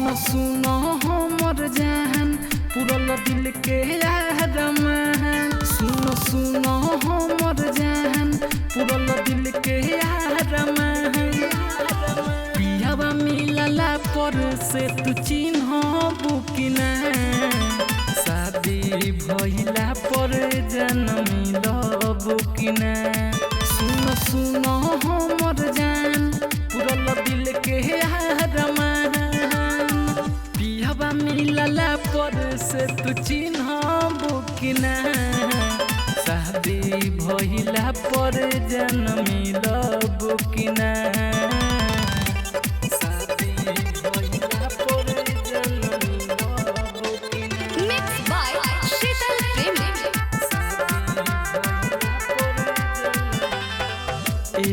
सुनो हमर जान पुरल दिल के अरमान। सुनो हमर जान पुरल दिल के अरमान। पियावा मिलला पर से तू चिन्हबू कि ना, शादी भइला पर जान मिलबू कि ना। सुनो हमर जान पुरल दिल के अरमान। पियावा मिलला पर से तू चिन्हबू कि ना, शादी भइला पर जान मिलबू कि ना। शादी भइला पर जान मिलबू कि ना। Mixed by शीतल प्रेमी।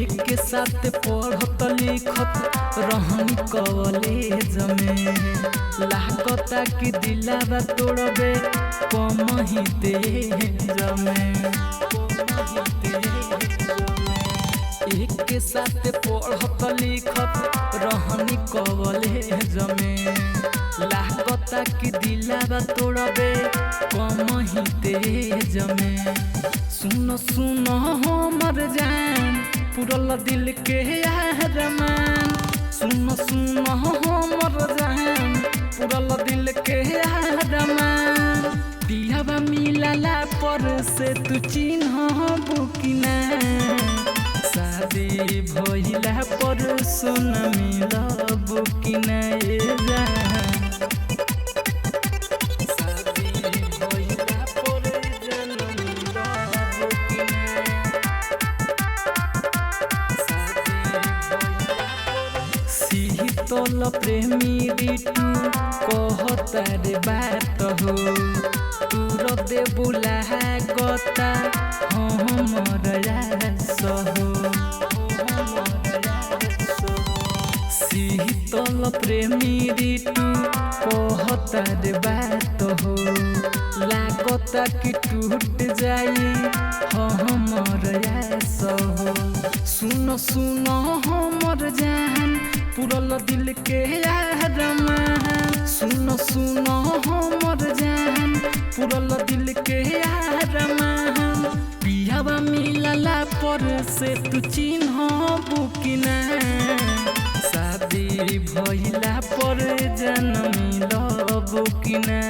एक साथ पढ़त लिखत रहनी कॉलेज में, लागता कि दिलावा तोड़बे कम ही तेज में। एक साथ पढ़त लिखत रहनी कॉलेज में, लागता कि दिलावा तोड़बे कम ही तेज में। सुनो हमर जान पुरल दिल के अरमान। सुनो हमर जान पुरल दिल के अरमान। पियावा मिलला पर से तू चिन्हबू कि ना, शादी भइला पर सुन मिलबू कि ना। शीतल प्रेमी ऋतु कहता रे बात हो, तूर दे बुला गता हमर आस हो। शीतल प्रेमी ऋतु कहता रे बात हो, लागता कि टूट जाई हमर आस हो। सुनो हमर जान पुरल दिल के अरमान। सुनो हमर जान पुरल दिल के अरमान। पियावा मिलला पर से तू चिन्हबू कि ना, शादी भइला पर जान मिलबू कि ना।